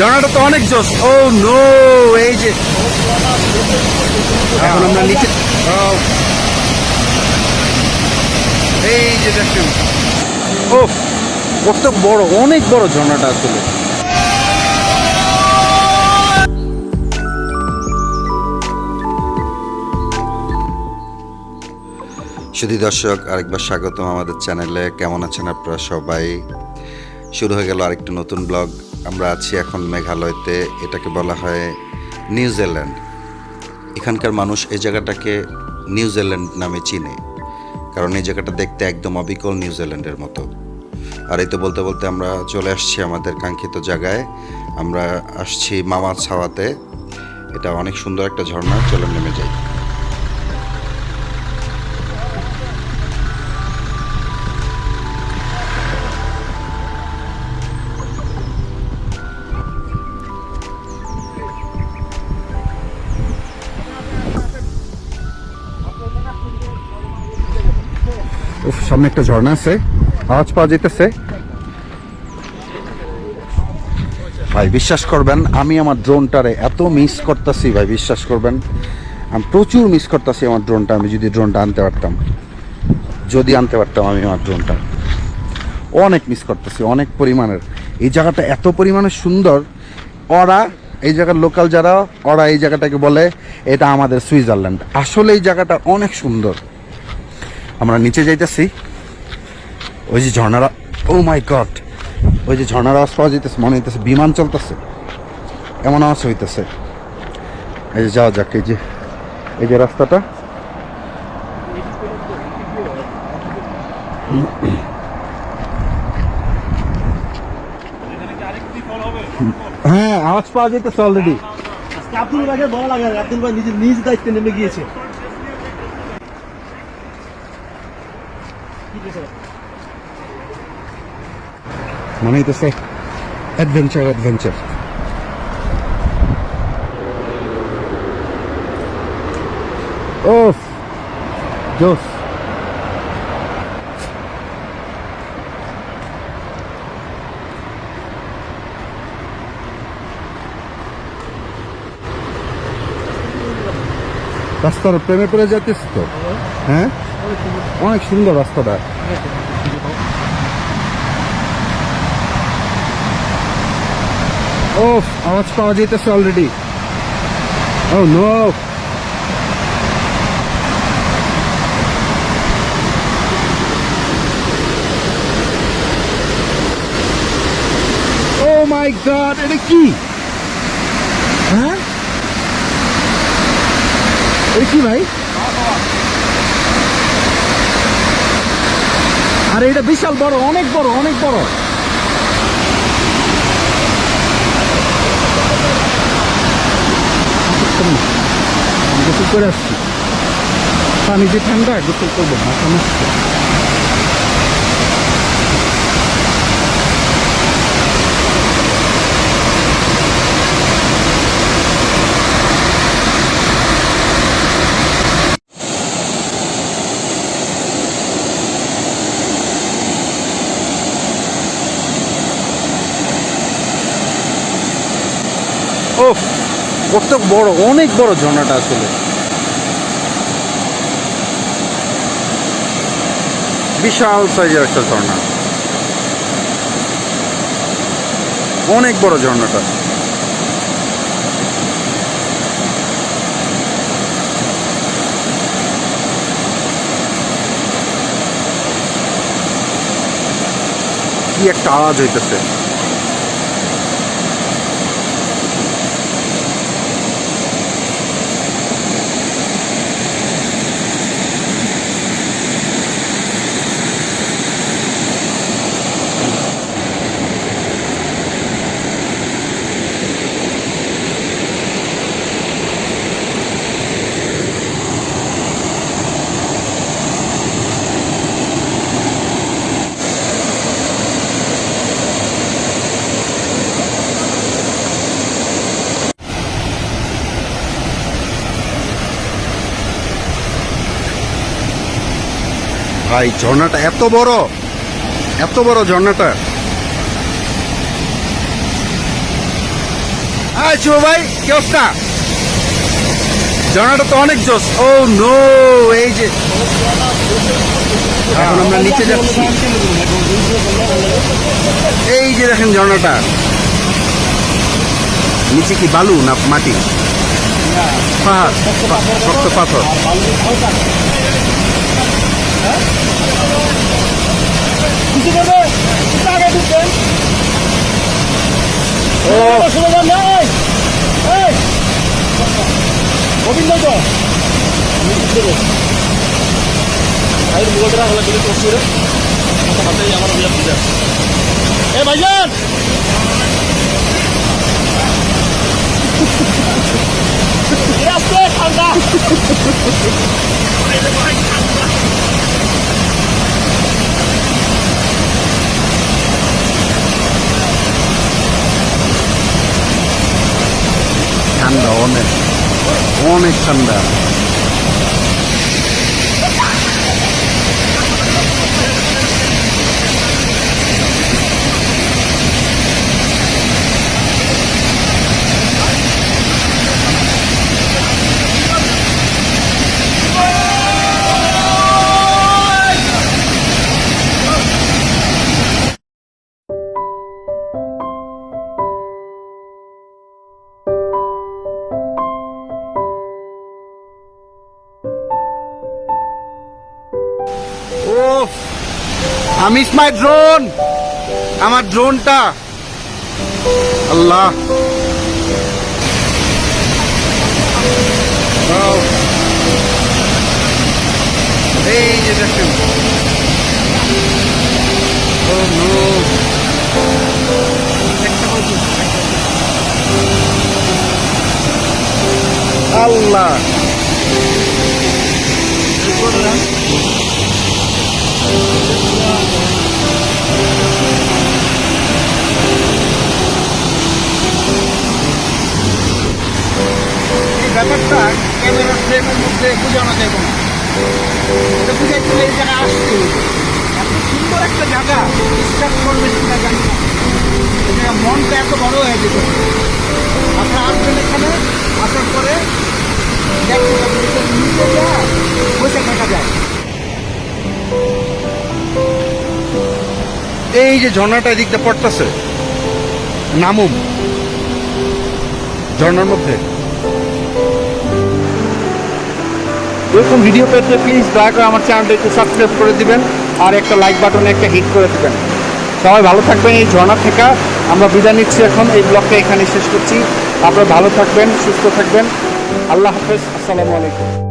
ঝর্ণাটা তো অনেক জোস। ও নো, এই যে এখন আমরা নিচে, এই যে দেখেন, ও কত বড়, অনেক বড় ঝর্ণাটা আসলে। সুধী দর্শক, আরেকবার স্বাগতম আমাদের চ্যানেলে। কেমন আছেন আপনারা সবাই? শুরু হয়ে গেল আরেকটা নতুন ব্লগ। আমরা আছি এখন মেঘালয়তে, এটাকে বলা হয় নিউজিল্যান্ড। এখানকার মানুষ এই জায়গাটাকে নিউজিল্যান্ড নামে চিনে, কারণ এই জায়গাটা দেখতে একদম অবিকল নিউজিল্যান্ডের মতো। আর এই তো বলতে বলতে আমরা চলে আসছি আমাদের কাঙ্ক্ষিত জায়গায়। আমরা আসছি মাওসাওয়াতে। এটা অনেক সুন্দর একটা ঝর্ণা, চলে নেমে যাই। সামনে একটা ঝর্ণা আছে, আওয়াজ পাওয়া যেতেছে। ভাই বিশ্বাস করবেন, আমি আমার ড্রোনটারে এত মিস করতেছি ভাই, বিশ্বাস করবেন আমি প্রচুর মিস করতেছি আমার ড্রোনটা। আমি যদি ড্রোনটা আনতে পারতাম, আমি আমার ড্রোনটা অনেক মিস করতেছি, অনেক পরিমাণের। এই জায়গাটা এত পরিমাণে সুন্দর। ওরা এই জায়গার লোকাল যারা, ওরা এই জায়গাটাকে বলে এটা আমাদের সুইজারল্যান্ড। আসলে এই জায়গাটা অনেক সুন্দর। আমরা নিচে যাইতেছি, ওই যে ঝর্ণারা, ও মাই গড, ওই যে ঝর্ণার আওয়াজ পাওয়া যাইতেছে, মনে হইতেছে বিমান চলতেছে, এমন আওয়াজ হইতেছে। এই যে যাওয়া যাক, এই যে রাস্তাটা, হ্যাঁ আওয়াজ পাওয়া যাইতেছে অলরেডি। আব্দুল ভাইকে বলা লাগে, আব্দুল ভাই নিজ দায়িত্বে নেমে গিয়েছে। মনে হইতেছে অ্যাডভেঞ্চার। ও জোস। রাস্তার প্রেমে পড়ে যাচ্ছিস তো? হ্যাঁ, অনেক সুন্দর রাস্তাটা। ও আওয়াজ পাওয়া যেতেছে অলরেডি। ও নো, ও মাই গড, এটা কি? হ্যাঁ এটা কি ভাই? আরে এটা বিশাল বড়, অনেক বড়। গোসল করে আসছি, পানি যে ঠান্ডা, গোসল করবো মাথা নষ্ট। ও কত বড়, অনেক বড় ঝর্ণাটা আসলে। বিশাল সাইজের একটা ঝর্ণা, অনেক বড় ঝর্ণাটা। কি একটা আওয়াজ হইতেছে। ভাই ঝর্ণাটা এত বড় ঝর্ণাটা। হাই শুভ ভাই, কি অবস্থা? ঝর্ণাটা তো অনেক জোস। ও নো, এই যে এখন আমরা নিচে যাচ্ছি। এই যে দেখেন ঝর্ণাটা, নিচে কি বালু না মাটি? পাহাড়, শক্ত পাথর। ও গোবিন্দ তো এ ভাইজান ঠান্ডা ঠান্ডা, অনেক অনেক ঠান্ডা। I miss my drone. আমার ড্রোনটা, আল্লাহ। এই যে দেখেন, oh no, আল্লাহ। ব্যাপারটা ক্যামেরা ফ্রেমের মধ্যে বোঝানো যাবে না, এটা বুঝাইতে হলে এই জায়গায় আসতে হবে। এত সুন্দর একটা জায়গা, বিশ্বাস করবেন কিনা জানি না, এই জায়গা মনটা এত বড় হয়ে যেত। আপনারা আসবেন এখানে, আসার পরে দেখতে পাবেন নিচে যায় বসে দেখা যায়। এই যে ঝর্ণাটা এদিকটা পড়তেছে, নামুম ঝর্ণার মধ্যে। এরকম ভিডিও পেতে প্লিজ দয়া করে আমার চ্যানেলটা একটু সাবস্ক্রাইব করে দিবেন আর একটা লাইক বাটনে একটা হিট করে দিবেন। সবাই ভালো থাকবেন। এই ঝর্ণা থেকে আমরা বিদায় নিচ্ছি, এখন এই ব্লগটা এখানে শেষ করছি। আপনারা ভালো থাকবেন, সুস্থ থাকবেন। আল্লাহ হাফেজ, আসসালামু আলাইকুম।